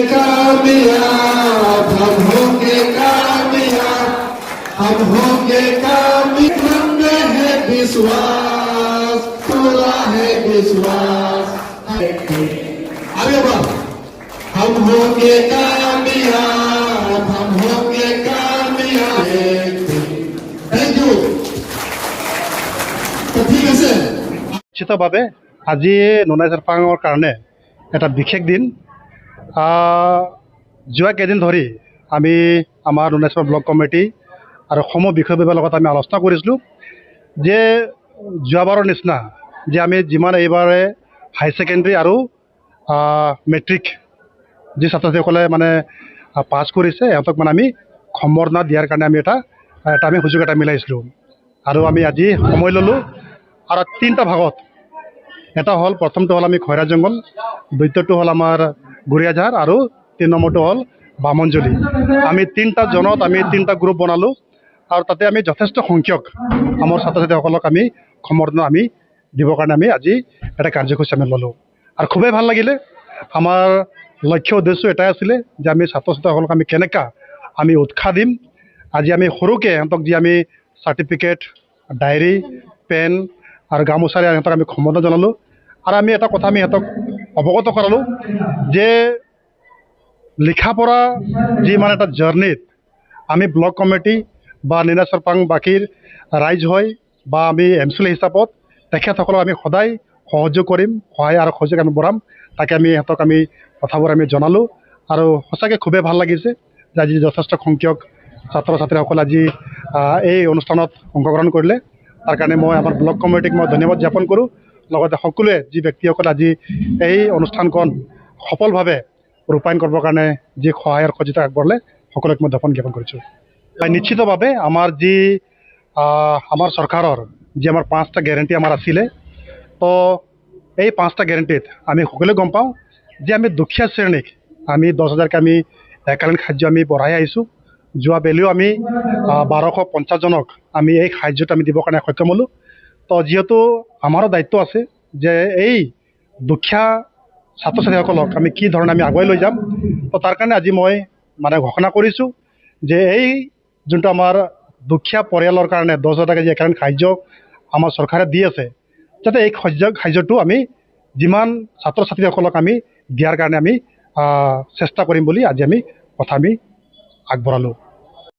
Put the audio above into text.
कामयाब हम होंगे कामयाब हम होंगे कामयाब में है विश्वास पूरा है विश्वास अरे वाह हम होंगे कामयाब हम होंगे कामयाब थैंक यू तो ठीक है सर নিশ্চিতভাৱে আজি নুনাই চেৰপাঙৰ কাৰণে এটা বিশেষ দিন যোৱা কেইদিন ধৰি আমি আমাৰ নুনাই চেৰপাং ব্লক কমিটি আৰু সম বিষয়ববীয়াৰ লগত আমি আলোচনা কৰিছিলোঁ যে যোৱাবাৰৰ নিচিনা যে আমি যিমান এইবাৰে হাই ছেকেণ্ডেৰী আৰু মেট্ৰিক যি ছাত্ৰ ছাত্ৰীসকলে মানে পাছ কৰিছে সিহঁতক মানে আমি সম্বৰ্ধনা দিয়াৰ কাৰণে আমি এটা আমি সুযোগ এটা মিলাইছিলোঁ আৰু আমি আজি সময় ল'লোঁ আৰু তিনিটা ভাগত এটা হ'ল প্ৰথমটো হ'ল আমি খৈৰা জংঘল দ্বিতীয়টো হ'ল আমাৰ গুৰিয়াঝাৰ আৰু ৩ নম্বৰটো হ'ল বামনজুলি আমি তিনিটা জনত আমি তিনিটা গ্ৰুপ বনালোঁ আৰু তাতে আমি যথেষ্ট সংখ্যক আমাৰ ছাত্ৰ ছাত্ৰীসকলক আমি সম্বৰ্ধনা আমি দিবৰ কাৰণে আমি আজি এটা কাৰ্যসূচী আমি ল'লোঁ আৰু খুবেই ভাল লাগিলে আমাৰ লক্ষ্য উদ্দেশ্য এটাই আছিলে যে আমি ছাত্ৰ ছাত্ৰীসকলক আমি কেনেকৈ আমি উৎসাহ দিম আজি আমি সৰুকৈ সিহঁতক যি আমি চাৰ্টিফিকেট ডায়েৰী পেন আৰু গামোচাৰে সিহঁতক আমি সম্বৰ্ধনা জনালোঁ আৰু আমি এটা কথা আমি সিহঁতক অৱগত কৰালোঁ যে লিখা পঢ়া যি মানে এটা জাৰ্ণিত আমি ব্লক কমিটি বা নুনাই চেৰপাং বাকীৰ ৰাইজ হয় বা আমি এমচেলেট হিচাপত তেখেতসকলক আমি সদায় সহযোগ কৰিম সহায় আৰু সহযোগ আমি বঢ়াম তাকে আমি সিহঁতক আমি কথাবোৰ আমি জনালোঁ আৰু সঁচাকৈ খুবেই ভাল লাগিছে যে আজি যথেষ্ট সংখ্যক ছাত্ৰ ছাত্ৰীসকলে আজি এই অনুষ্ঠানত অংশগ্ৰহণ কৰিলে তাৰ কাৰণে মই আমাৰ ব্লক কমিটিক মই ধন্যবাদ জ্ঞাপন কৰোঁ লগতে সকলোৱে যি ব্যক্তিসকলে আজি এই অনুষ্ঠানখন সফলভাৱে ৰূপায়ণ কৰিবৰ কাৰণে যি সহায় আৰু সহযোগিতা আগবঢ়ালে সকলোকে মই জ্ঞাপন কৰিছোঁ নিশ্চিতভাৱে আমাৰ যি আমাৰ চৰকাৰৰ যি আমাৰ 5টা গেৰেণ্টি আমাৰ আছিলে তো এই 5টা গেৰেণ্টিত আমি সকলোৱে গম পাওঁ যে আমি দুখীয়া শ্ৰেণীক আমি 10,000কৈ আমি একালীন খাদ্য আমি বঢ়াই আহিছোঁ যোৱা বেলিও আমি 1250জনক আমি এই সাহায্যটো আমি দিবৰ কাৰণে সক্ষম হ'লোঁ তো যিহেতু আমাৰো দায়িত্ব আছে যে এই দুখীয়া ছাত্ৰ ছাত্ৰীসকলক আমি কি ধৰণে আমি আগুৱাই লৈ যাম তো তাৰ কাৰণে আজি মই মানে ঘোষণা কৰিছোঁ যে এই যোনটো আমাৰ দুখীয়া পৰিয়ালৰ কাৰণে 10,000 যি একালীন সাহায্য আমাৰ চৰকাৰে দি আছে যাতে এই সাহায্যটো আমি যিমান ছাত্ৰ ছাত্ৰীসকলক আমি দিয়াৰ কাৰণে আমি চেষ্টা কৰিম বুলি আজি আমি কথা আমি আগবঢ়ালোঁ